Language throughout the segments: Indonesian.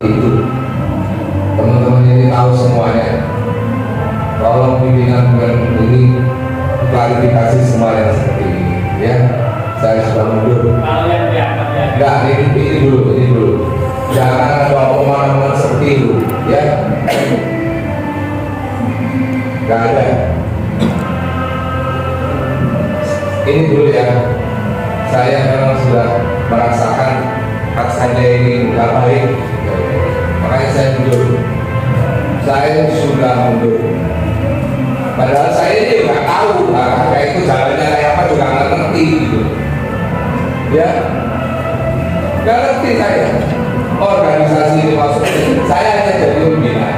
itu. Teman-teman ini tahu semuanya. Tolong pimpinan ini klarifikasi semua yang seperti ini, ya. Saya sudah mundur. Kalau yang dianggap ya. Enggak, ini dulu. Jangan ada omongan seperti itu, ya. Enggak ada. Ini dulu ya. Saya memang sudah merasakan hak saya ini nggak baik, makanya saya mundur. Saya sudah mundur. Padahal saya ini nggak tahu, kayak itu jalannya kayak apa juga nggak ngerti gitu. Ya, nggak ngerti saya. Organisasi ini maksudnya, saya hanya jadi pembina.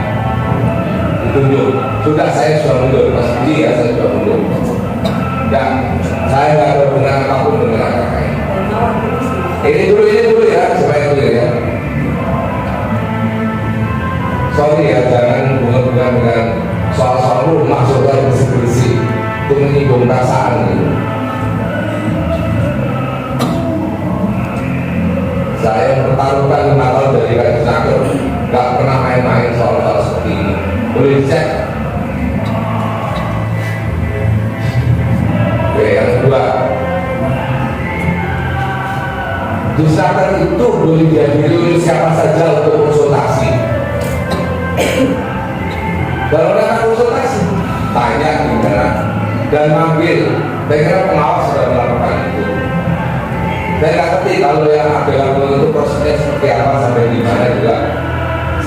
Ditunjuk. Sudah saya sudah mundur, Mas Budi ya saya sudah mundur. Dan saya nggak ada hubungan apapun dengan kakak ini. Ini dulu ya, supaya clear ya. Sorry ya, jangan hubungan dengan soal-soal rumah saudara bersih-bersih itu menyinggung perasaan gitu. Saya mempertaruhkan 5 tahun dari Kadis Naker, nggak pernah main-main soal-soal seperti ini. Boleh dicek. Oke, yang kedua, Disnaker itu boleh dihadiri oleh siapa saja untuk konsultasi. Kalau mereka konsultasi, tanya gimana dan manggil. Saya kira pengawas sudah melakukan itu. Saya nggak ngerti kalau yang ada lakukan itu prosesnya seperti apa sampai di mana juga.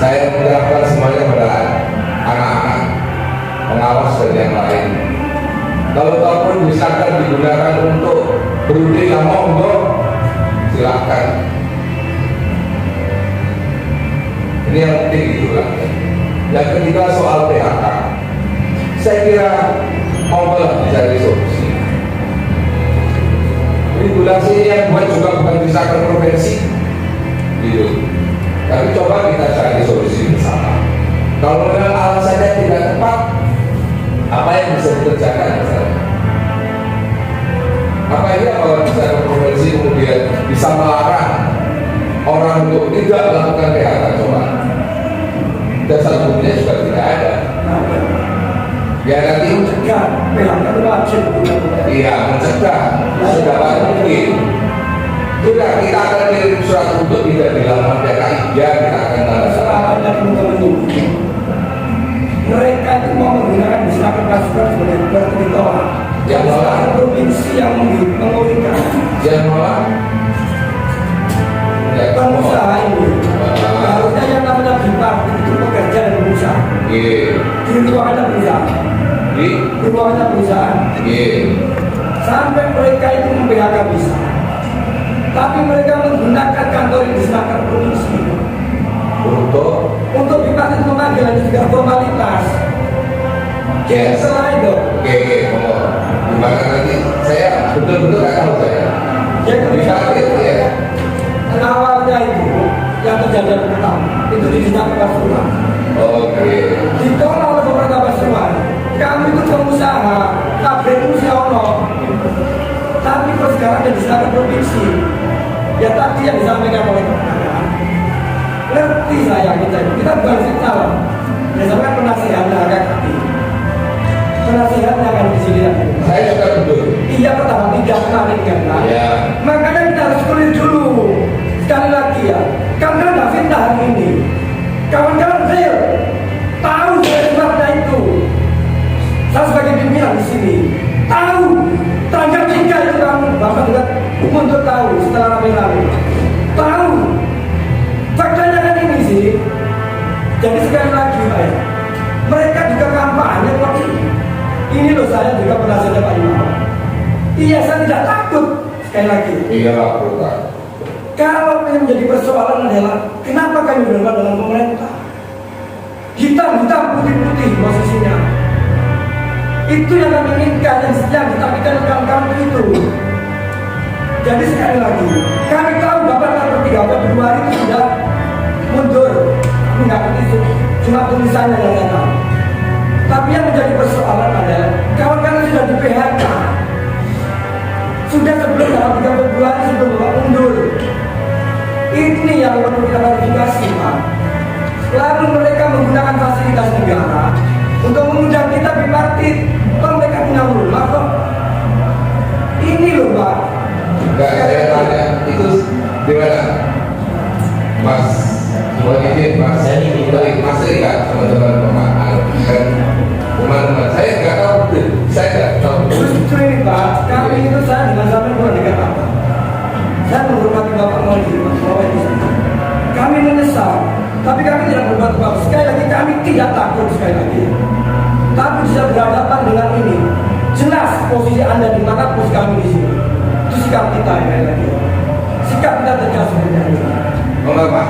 Saya menyerahkan semuanya pada anak-anak pengawas dan yang lain. Kalau ataupun Disnaker digunakan untuk berunding sama monggo, silakan. Ini yang penting itulah. Yang ketiga soal PHK, saya kira monggo dicari solusi. Regulasi yang buat juga bukan Disnaker provinsi, gitu. Tapi coba kita cari solusi bersama. Kalau memang alasannya tidak tepat, apa yang bisa dikerjakan misalnya? Apa ini kalau Disnaker provinsi kemudian bisa melarang orang untuk tidak melakukan PHK? Coba. Dasar hukumnya juga tidak ada. Ya nanti mencegah PHK itu wajib. Iya, mencegah sedapat mungkin. Sudah, kita akan kirim surat untuk tidak dilakukan PKI. Ya, kita akan tanda tangan. Mereka itu mau menggunakan Disnaker pasukan sebagai berteritori. Yang nolak provinsi yang menguringkan. Yang nolak pengusaha ini. Harusnya yang namanya bipartit itu pekerja dan pengusaha. Di ruangannya perusahaan. Di ruangannya perusahaan. Sampai mereka itu memphk bisa. Tapi mereka menggunakan kantor Disnaker provinsi untuk bipartit memanggil itu juga formalitas. Jadi selain itu. Gimana nanti? Saya betul-betul nggak tahu saya. Yang bipartit ya. Awalnya itu yang kejadian pertama itu di Disnaker Pasuruan. Ditolak oleh pemerintah Pasuruan. Kami itu pengusaha, pabrik Musiono. Tapi kalau sekarang ada Disnaker provinsi. Ya tadi yang disampaikan oleh kemenangan. Ngerti saya kita bukan calon. Ya sampai penasihatnya agak kaki. Penasihatnya akan di sini. Saya sudah betul. Iya pertama tidak menarik kan? Ya. Makanya kita harus clear dulu. Sekali lagi ya, kawan-kawan nggak fitnah hari ini. Kawan-kawan real tahu sebabnya itu. Saya sebagai pimpinan di sini tahu tanggal 3 itu kamu bapak juga untuk tahu setelah rame-rame tahu faktanya kan ini sih. Jadi sekali lagi Pak ya, mereka juga kampanye kok ini loh saya juga penasihatnya Pak Imam. Iya saya tidak takut sekali lagi. Iya Pak. Kalau yang menjadi persoalan adalah kenapa kami berada dalam pemerintah? Hitam putih posisinya. Itu yang kami inginkan yang ditampilkan kawan-kawan itu. Jadi sekali lagi, kami tahu Bapak tanggal 3 Februari itu sudah mundur. Kami nggak itu, cuma tulisannya yang saya tahu. Tapi yang menjadi persoalan adalah kawan-kawan sudah di PHK. Sudah sebelum tanggal 3 Februari sebelum Bapak mundur. Ini yang perlu kita klarifikasi Pak. lalu mereka menggunakan fasilitas negara untuk mengundang kita bipartit. Kalau mereka punya rumah kok. Ini loh Pak. Enggak, saya tanya itu di mana? Mas Muhyiddin, Mas Mas Rika, teman-teman pemahaman dan teman-teman saya nggak tahu, saya nggak tahu. Justru ini Pak, kami itu saya dengan sampai bukan dekat apa. Saya menghormati Bapak Muhyiddin. Kami menyesal, tapi kami tidak berbuat apa. Sekali lagi kami tidak takut sekali lagi. Tapi bisa berhadapan dengan ini. Jelas posisi Anda di mana, posisi kami di sini. Itu sikap kita sekali lagi. Sikap kita tegas seperti ini. Mengapa?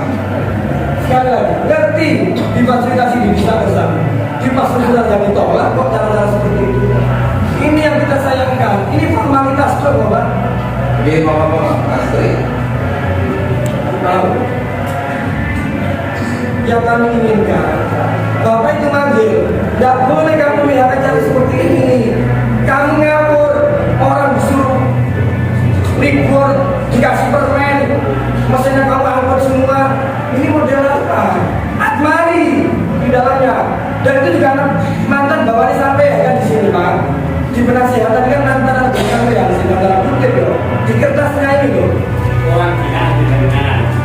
Sekali lagi, ngerti difasilitasi di bisa bersama, difasilitasi dan ditolak kok cara-cara seperti itu. Ini yang kita sayangkan. Ini formalitas kok, Bapak. Ini Bapak Astri. Tahu. Yang kami inginkan, Bapak itu manggil. Tidak boleh kamu lihat acara seperti ini. Kamu ngawur, orang disuruh libur, dikasih permen, mesinnya kamu angkut semua. Ini model apa? Admari di dalamnya. Dan itu juga mantan Bapak ini sampai kan di sini Pak. Di penasihatan kan antara sampai yang di sini antara kutip loh. Di kertasnya ini loh. Orang bilang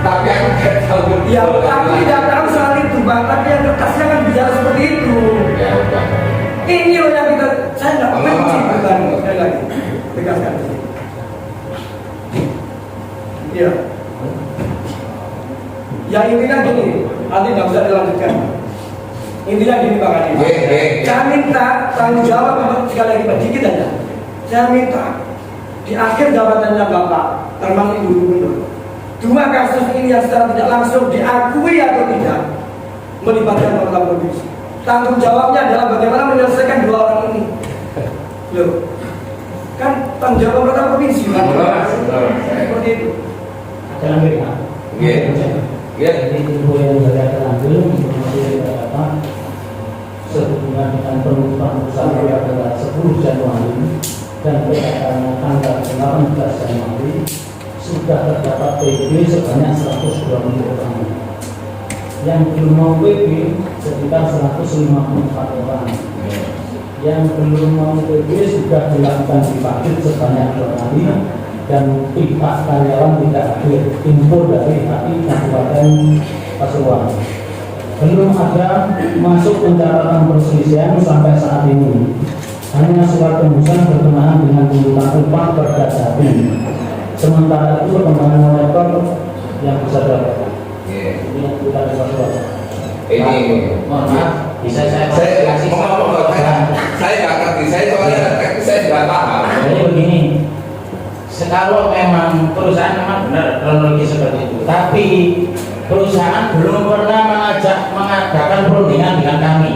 Tapi aku tidak tahu. Ya, aku tidak tahu soal itu Pak. Tapi yang kertasnya kan bicara seperti itu. Ya udah. Ini loh yang kita, saya nggak benci bukan sekali lagi. Tegaskan. Iya. Yang intinya gini, nanti nggak usah dilanjutkan. Intinya gini Pak Adi. Saya minta tanggung jawab sekali lagi Pak, dikit aja. Saya minta di akhir jabatannya Bapak, termasuk Ibu Gubernur, dua kasus ini yang secara tidak langsung diakui atau tidak melibatkan pemerintah provinsi. Tanggung jawabnya adalah bagaimana menyelesaikan dua orang ini. Loh, kan tanggung jawab pemerintah provinsi kan? Seperti itu. dalam mereka. Ya. Jadi info yang saya ambil informasi yang saya dapat sehubungan dengan penutupan usaha pada 10 Januari dan kedatangan tanggal 18 Januari sudah terdapat PB sebanyak 120 orang. Yang belum mau PB sekitar 154 orang. Yang belum mau PB sudah dilakukan dipanggil sebanyak 2 kali dan pihak karyawan tidak hadir. Info dari HI Kabupaten Pasuruan. Belum ada masuk pencatatan perselisihan sampai saat ini. Hanya surat tembusan berkenaan dengan tuntutan upah berdasarkan. Sementara itu perkembangan molekul yang bisa dapat. Ini kita di Pasuruan. Ini Mohon maaf, bisa saya saya kasih saya nggak ngerti, saya soalnya teknis saya nggak paham. Jadi begini, kalau memang perusahaan memang benar kronologi seperti itu, tapi perusahaan belum pernah mengadakan perundingan dengan kami.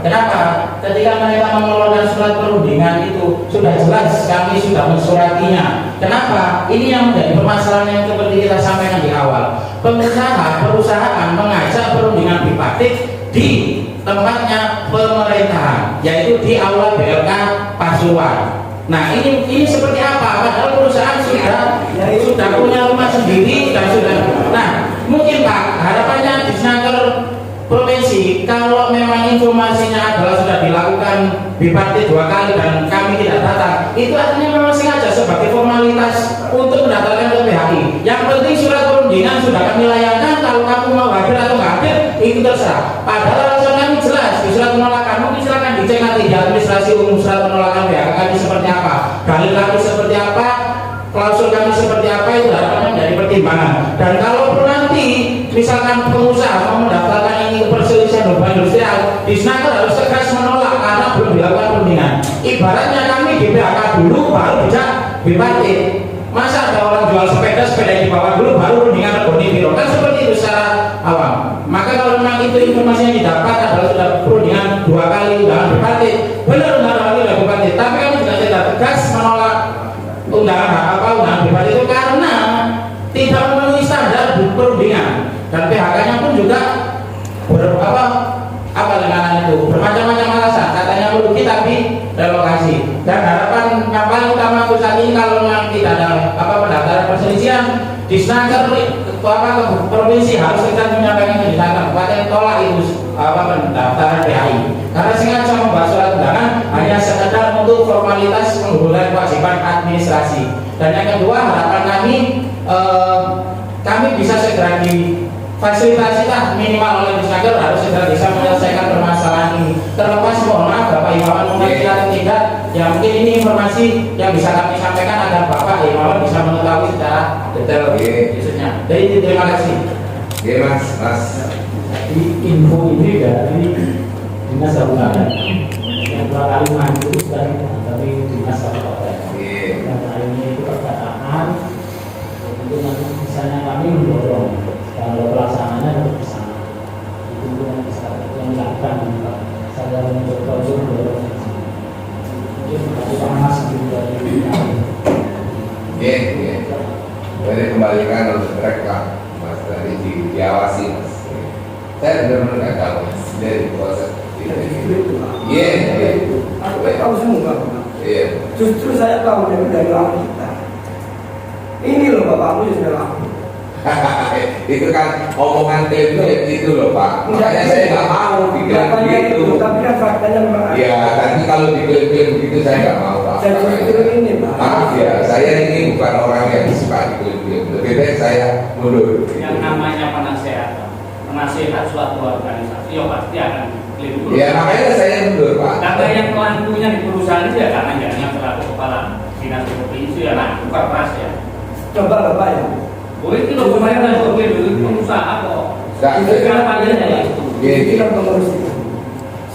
Kenapa? Ketika mereka mengeluarkan surat perundingan itu sudah jelas kami sudah mensuratinya. Kenapa? Ini yang menjadi permasalahan yang seperti kita sampaikan di awal. Perusahaan mengajak perundingan bipartit di tempatnya pemerintahan, yaitu di aula BLK Pasuruan. Nah ini seperti apa? Padahal perusahaan sudah punya rumah sendiri dan sudah. Nah mungkin Pak harapannya di Snaker provinsi kalau memang informasinya adalah sudah dilakukan bipartit 2 kali dan kami tidak datang, itu artinya memang sengaja sebagai formalitas untuk mendaftarkan ke PHI. Yang penting surat perundingan sudah kami layangkan, kalau kamu mau hadir atau nggak hadir itu terserah. Padahal alasan kami jelas di surat penolakan, mungkin silakan dicek nanti di administrasi umum surat penolakan PHK kami seperti apa, dalil kami seperti apa, klausul kami seperti apa, itu harapannya menjadi pertimbangan. Dan kalau nanti misalkan pengusaha mau mendaftarkan ini perselisihan hubungan industrial, di Snaker harus tegas menolak karena belum dilakukan perundingan. Ibaratnya kami di PHK dulu baru bisa bipartit. Masa ada orang jual sepeda di bawah dulu baru perundingan regoni biro, kan seperti itu secara awam. Maka kalau memang itu informasi yang didapat adalah sudah perundingan 2 kali undangan bipartit, benar undangan oleh bipartit. Tapi kami juga tidak tegas menolak undangan bipartit itu karena tidak memenuhi standar perundingan. Dan PHK-nya pun juga bermacam-macam alasan, katanya merugi tapi relokasi. Dan harapan yang paling utama untuk saat ini kalau memang tidak ada pendaftaran perselisihan di Snaker provinsi harus kita menyampaikan ke di sana kabupaten tolak pendaftaran PHI. Karena sengaja membahas surat undangan hanya sekedar untuk formalitas menggugurkan kewajiban administrasi. Dan yang kedua, harapan kami bisa segera difasilitasi lah minimal oleh Disnaker harus segera bisa menyelesaikan permasalahan ini. Terlepas mohon maaf Bapak Imawan mengerti atau tidak, ya mungkin ini informasi yang bisa kami sampaikan agar Bapak Imawan bisa mengetahui secara detail maksudnya. Jadi terima kasih. Oke Mas. Jadi info ini dari Dinas Kabupaten yang 2 kali maju dari Dinas Kabupaten. Yang lainnya itu perkataan. Itu nanti misalnya kami mendorong kalau pelaksanaannya harus di sana. Itu yang bisa yang dilakukan. Saya mencoba untuk mendorong. Mungkin dari Mas juga dari. Boleh kembalikan untuk mereka Mas dari diawasi Mas. Saya benar-benar nggak tahu Mas dari proses itu. Aku tahu semua Bapak. Justru saya tahu dari lama kita. Ini loh Bapakmu sudah lama. Itu kan omongan template itu loh Pak. Makanya saya nggak mau diklaim gitu. Tapi kan faktanya memang ada. Ya, tapi kalau diklaim begitu saya nggak mau Pak. Saya justru ini Pak. Maaf ya, saya ini bukan orang yang suka diklaim. Lebih baik saya mundur. Yang namanya penasehat suatu organisasi, ya pasti akan diklaim dulu. Ya makanya saya mundur Pak. Karena yang pelakunya di perusahaan itu ya karena yang selaku kepala dinas provinsi ya nah, bukan pras ya. Coba Bapak ya. Oh itu loh pemerintah itu pengusaha kok. Nggak, Itu cara panggilnya ya itu. Ini kan pengurus itu.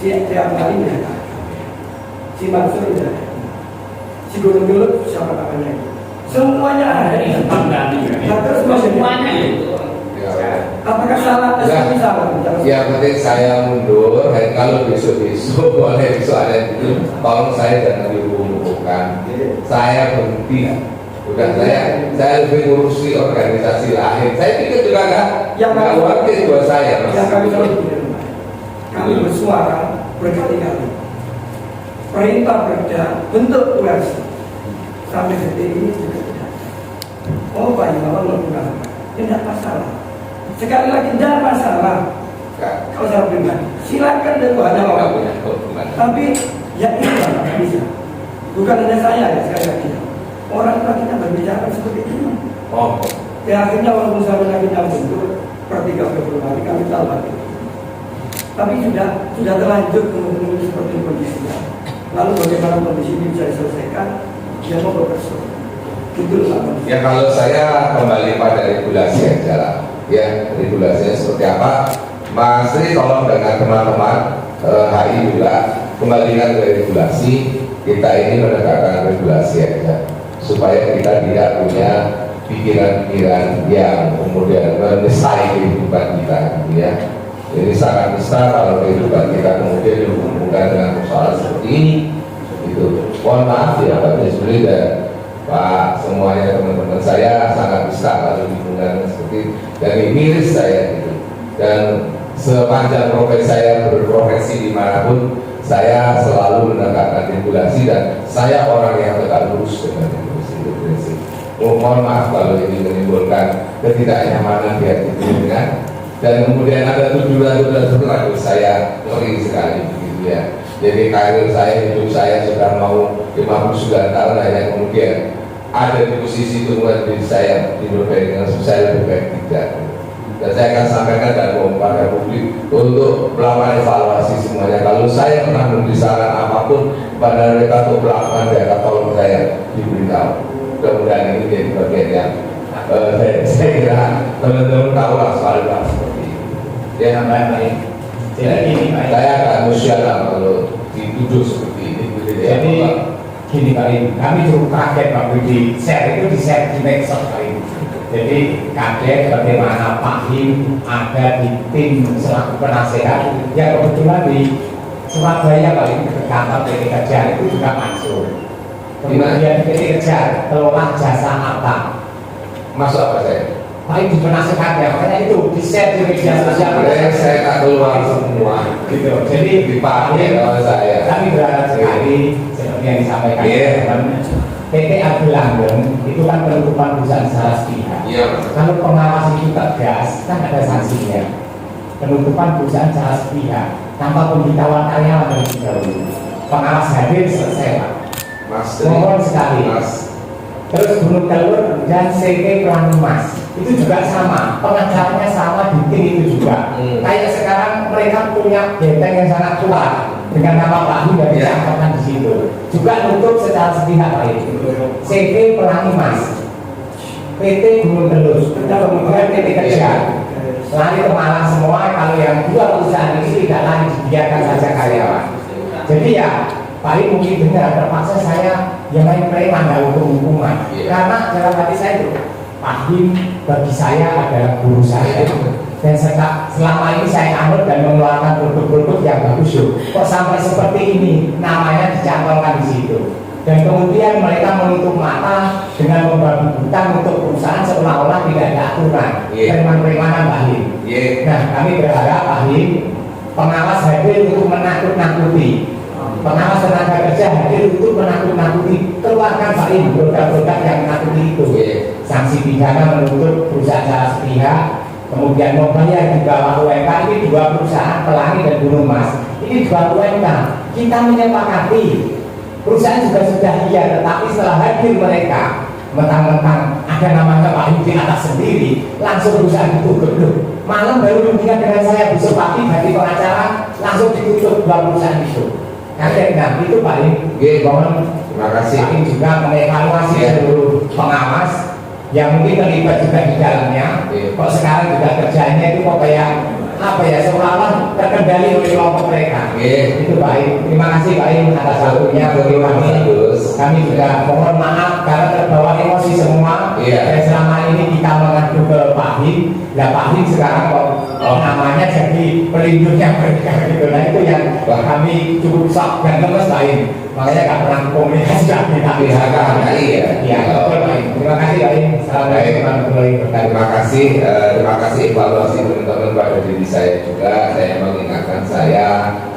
Tiap kali ya. Si Mansur ya. Si Gunung Dulu siapa namanya? Semuanya ada. Nah, terus Semuanya itu. apakah salah? Salah. Yang penting saya mundur. Dan kalau besok-besok boleh besok ada itu, tolong saya jangan dihubungkan. Saya berhenti. Udah saya lebih ngurusi organisasi lain. Saya pikir juga nggak wakil buat saya. Yang kami selalu bilang, kami bersuara berkali-kali. Perintah Perda bentuk kurasi sampai detik ini juga tidak. Oh Pak Imawan menggunakan, tidak masalah. Sekali lagi tidak masalah. Kalau saya pribadi, silakan dan ada mau. Tapi ya ini nggak bisa. Bukan hanya saya ya sekali lagi. Orang tua kita berbicara seperti itu. Ya akhirnya walaupun sama kita mundur per 3 Februari kami tahu hati. Tapi sudah terlanjur kemudian seperti kondisinya. Lalu bagaimana kondisi ini bisa diselesaikan? Dia mau berpersoal. Itu lah. Ya kalau saya kembali pada regulasi aja lah. Ya regulasinya seperti apa? Mas Sri tolong dengan teman-teman HI juga kembalikan ke regulasi. Kita ini menegakkan regulasi aja, supaya kita tidak punya pikiran-pikiran yang kemudian mendesai kehidupan kita, gitu ya. Jadi sangat besar kalau kehidupan kita kemudian dihubungkan dengan persoalan seperti ini. Gitu. Mohon maaf ya Pak Desmili dan Pak semuanya teman-teman saya sangat besar kalau dihubungkan seperti itu. Dan ini miris saya gitu. Dan sepanjang profesi saya berprofesi dimanapun, saya selalu menegakkan regulasi dan saya orang yang tegak lurus dengan regulasi. Mohon maaf kalau ini menimbulkan ketidaknyamanan di hati dengan, dan kemudian ada tujuan-tujuan tertentu saya ngeri sekali begitu ya. Jadi karir saya, hidup saya sudah mau 59 tahun, hanya kemudian ada di posisi itu diri saya dinodai dengan saya lebih baik tidak. Dan saya akan sampaikan dan kepada publik untuk melakukan evaluasi semuanya. Kalau saya pernah memberi saran apapun pada mereka untuk melakukan data, tolong saya diberitahu. Mudah-mudahan ini jadi bagian yang saya kira teman-teman tahu lah soal seperti itu. Ya, baik. Jadi saya akan musyawarah kalau dituduh seperti ini. Jadi gini kami cukup kaget waktu di share di medsos kali ini. Jadi kaget bagaimana Pak Him ada di tim selaku penasehat yang kebetulan di Surabaya kali ini ke kantor PT Kejar itu juga masuk. Kemudian PT Kejar kelola jasa apa? Masuk apa saya? Pak Him di penasehat ya, makanya itu di share di media sosial. Saya tak keluar semua. Gitu. Jadi dipakai oleh saya. Kami berharap sekali seperti yang disampaikan teman-teman. PT Abdul Langgeng itu kan penutupan perusahaan secara sepihak. Iya. Kalau pengawas itu tegas, kan ada sanksinya. penutupan perusahaan secara sepihak tanpa pemberitahuan karyawan terlebih dahulu. Pengawas hadir selesai Pak. Mas, Mohon sekali. Mas. Terus Gunung Telur dan CK Pelangi Mas itu juga sama, pengacaranya sama, di tim itu juga. Kayak sekarang mereka punya benteng yang sangat kuat dengan nama Pak Hu dan dicatatkan di situ. Juga nutup secara sepihak Pak itu. CK Pelangi Mas, PT Gunung Telur, kemudian PT Kerja. Lari ke Malang semua. Kalau yang dua perusahaan ini tidak lari, dibiarkan saja karyawan. Jadi ya paling mungkin benar, terpaksa saya yang main preman nggak untuk hukuman. Karena dalam hati saya itu Pahim bagi saya adalah guru saya, dan selama ini saya anut dan mengeluarkan produk-produk yang bagus. Kok sampai seperti ini namanya dicantolkan di situ, dan kemudian mereka menutup mata dengan membabi buta untuk perusahaan seolah-olah tidak ada aturan. Preman-premanan Pahim. Nah, kami berharap Pahim pengawas hadir untuk menakut-nakuti. Pengawas tenaga kerja hadir untuk menakut-nakuti, keluarkan Pahim produk-produk yang menakuti itu. Sanksi pidana menuntut perusahaan secara sepihak, kemudian membayar di bawah UMK. Ini dua perusahaan, Pelangi dan Gunung Mas. Ini dua UMK. Kita menyepakati, perusahaan juga sudah iya, tetapi setelah hadir mereka mentang-mentang ada namanya Pahim di atas sendiri, langsung perusahaan ditutup. Malam baru hubungan dengan saya besok pagi dari pengacara, langsung ditutup dua perusahaan itu. Nah itu Pahim. Mohon Terima kasih. Pahim juga mengevaluasi seluruh pengawas yang mungkin terlibat juga di dalamnya. Kok sekarang juga kerjanya itu kok kayak apa ya, seolah-olah terkendali oleh kelompok mereka. Itu Pahim. Terima kasih Pahim atas waktunya bagi kami. Kami juga mohon maaf karena terbawa emosi semua. Dan selama ini kita mengadu ke Pahim. Nah Pahim sekarang kok namanya jadi pelindungnya mereka gitu. Nah itu yang kami cukup shock dan lemes Pahim. Makanya nggak pernah komunikasi lagi. Iya, betul Pahim. Terima kasih Pahim. Assalamualaikum warahmatullahi wabarakatuh. Terima kasih evaluasi teman-teman pada diri saya juga. Saya mengingatkan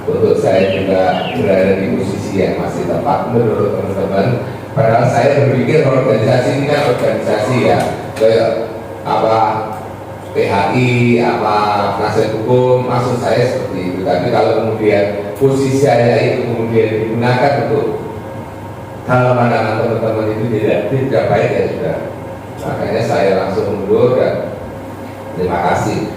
untuk saya juga berada di posisi yang masih tepat menurut teman-teman. Padahal saya berpikir organisasi ini kan organisasi ya, kayak apa PHI, apa penasihat hukum, maksud saya seperti itu. Tapi kalau kemudian posisi saya itu kemudian digunakan untuk hal pandangan teman-teman itu tidak baik, ya sudah. Makanya saya langsung mundur dan terima kasih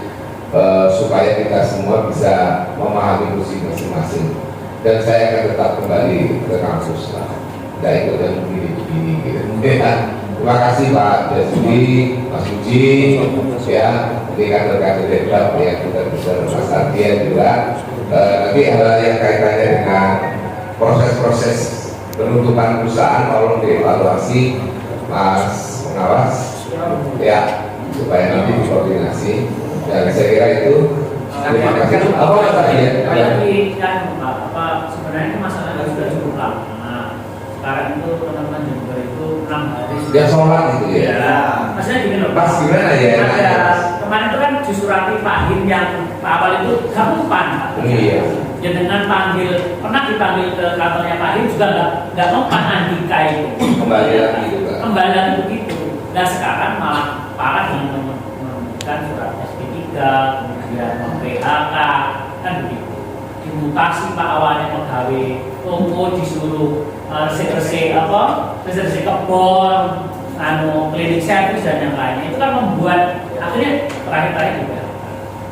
supaya kita semua bisa memahami posisi masing-masing. Dan saya akan tetap kembali ke kampus lah. Tidak ikut yang begini-begini gitu. Terima kasih Pak Jasudi, Mas Uji, ya, ini kader-kader hebat ya, kita bisa Mas Ardian juga. Nanti hal yang kaitannya dengan proses-proses penutupan perusahaan tolong dievaluasi Mas pengawas, ya, supaya nanti dikoordinasi. Dan saya kira itu. Terima kasih. Apa tadi ya? Apa sebenarnya masalahnya sudah cukup lama. Sekarang itu teman-teman juga itu 6 hari. Dia sholat itu ya. Ya, maksudnya gini loh. Pas gimana ya? Kemarin itu kan justru Pahim yang awal itu gampang. Iya. Ya dengan pernah dipanggil ke kantornya Pahim juga nggak mempan Andika itu. Kembali lagi juga. Kembali lagi begitu. Dan sekarang malah parah dengan menemukan surat SP3, kemudian PHK, kan begitu. Dimutasi Pak awalnya pegawai toko disuruh bersih kebon, klinik servis dan yang lainnya. Itu kan membuat akhirnya terakhir juga.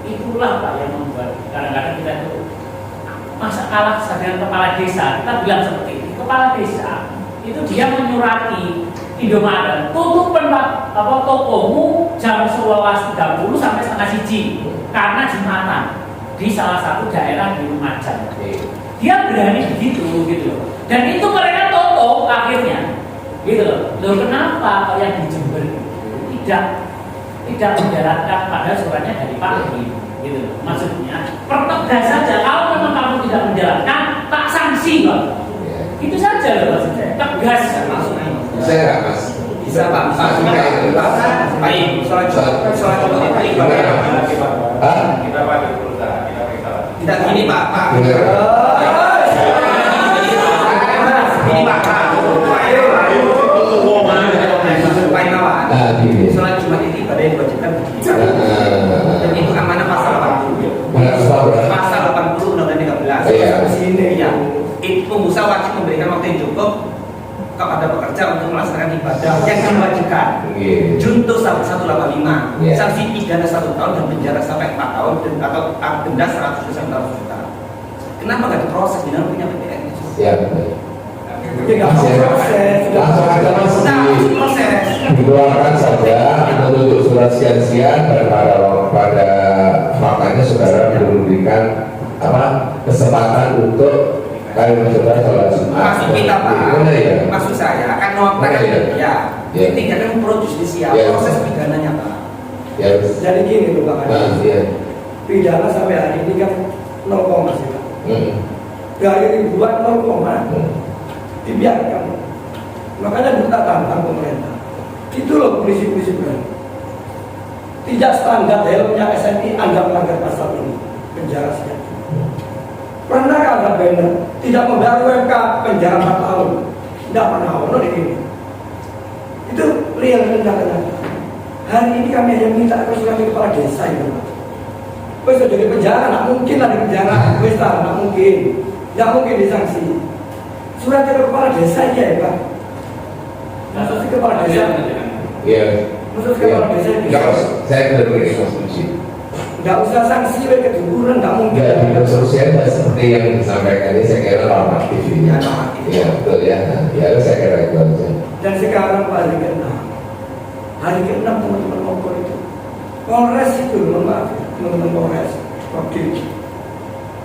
Itulah Pak yang membuat kadang-kadang kita itu masa kalah dengan kepala desa. Kita bilang seperti ini, kepala desa itu dia menyurati Indomaret, tutup tokomu jam 11.30 sampai setengah 1 karena Jumatan di salah satu daerah di Lumajang. Dia berani begitu gitu loh. Dan itu mereka tutup akhirnya. Gitu loh. Loh kenapa kalau yang di Jember tidak menjalankan pada suratnya dari Pak Edi, gitu loh. Maksudnya pertegas saja, kalau memang kamu tidak menjalankan tak sanksi Pak. Itu saja loh maksud saya. Tegas maksudnya. Bisa nggak Mas? Bisa Pak. Baik. Soal kita pakai perusahaan, kita gini Pak. Ini Pak. Sholat Jumat itu ibadah yang diwajibkan bagi kita. Dan itu amanah pasal 40. berapa? Pasal 80 Undang-Undang 13. Iya. Sini. Iya. Itu pengusaha wajib memberikan waktu yang cukup kepada pekerja untuk melaksanakan ibadah yang diwajibkan. Iya. Junto 185. Iya. Sanksi pidana 1 tahun dan penjara sampai 4 tahun atau denda 100 sampai 100 juta. Kenapa nggak diproses di dalam punya PPN? Ya, betul. Jadi nggak mau proses. Langsung aja mas Nah, proses. dikeluarkan saja untuk surat sekian-sekian dan pada faktanya saudara belum memberikan kesempatan untuk kalian mencoba sholat Jumat. Maksud kita Pak, Benar ya? maksud saya akan Benar ya? ya, Ya. tinggalkan pro justisia, Ya. proses pidananya Pak. Ya, Jadi gini loh Pak nah, Adi. iya. Pidana sampai hari ini kan 0, sih Pak. Dari ribuan 0, dibiarkan. Makanya kita tantang pemerintah. Itu loh polisi-polisi berani. Tidak standar helmnya SNI anggap melanggar pasal ini, penjara sekian. Pernah ada banner tidak membayar UMK penjara 4 tahun? Tidak pernah ono di sini. Itu real tindakannya. Hari ini kami hanya minta konsultasi kepala desa itu. Wes jadi penjara, nggak mungkin lah di penjara. Wes nggak mungkin disanksi. Surat ke kepala desa aja ya Pak. Maksudnya kepala desa. Iya. Maksudnya kepala desa. Enggak, saya benar-benar setuju. Nggak usah sanksi, keduduran nggak mungkin. Enggak, di sosial seperti yang disampaikan ini saya kira normatif ini. Ya, normatif. Iya, betul ya. Ya, saya kira itu aja. Dan sekarang Pak hari ke-6 teman-teman ngobrol itu Polres itu, mohon maaf ya, teman-teman Polres Oke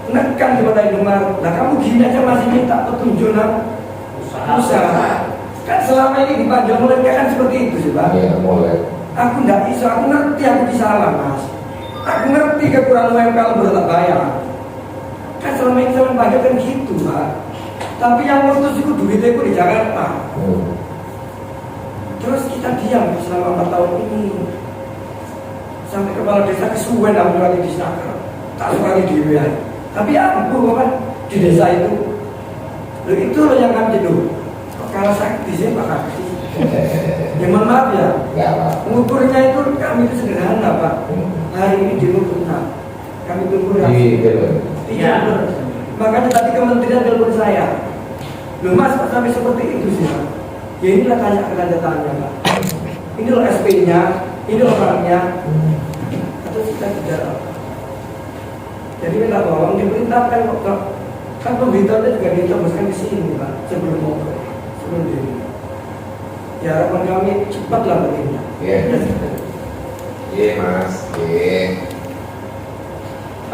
menekan kepada Indomaret. Nah kamu gini aja masih minta petunjuk usaha. Kan selama ini dipandang mereka kan seperti itu sih Pak. Iya, boleh. Aku nggak bisa, aku ngerti aku disalah Mas. Aku ngerti kekurangan UMK kalau tak bayar. Kan selama ini saya panggil kan gitu Pak. Tapi yang ngurus itu duitnya itu di Jakarta. Terus kita diam selama 4 tahun ini. Sampai kepala desa kesuwen aku lagi di Snaker. Tak suka di WA. Tapi aku kan di desa itu. Loh itu loh yang kami jenuh. Kalau sakti sih Pak Kakti. Ya mohon maaf ya. Enggak apa. Mengukurnya itu kami itu sederhana Pak. Hari ini jenuh benar. Kami tunggu ya. Iya. Makanya tadi kementerian telepon saya. Loh Mas, Pak sampai seperti itu sih Pak. Ya inilah tanya Pak. Ini loh SP-nya, ini loh orangnya. Atau kita tidak. Jadi minta tolong diperintahkan kok. Kan pemberitahunya juga ditembuskan di sini Pak. Sebelum ngobrol, sebelum ini. Ya harapan kami cepatlah begini. Iya. Iya Mas. Iya.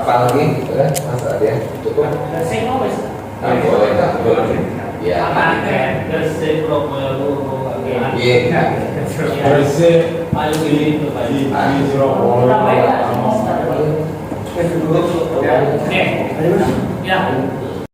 Apa lagi? Udah, Mas Adrian cukup. Saya mau wes. Boleh, boleh. Ya. Apa terus pro Iya. Terus paling ini tuh Pak. di Surabaya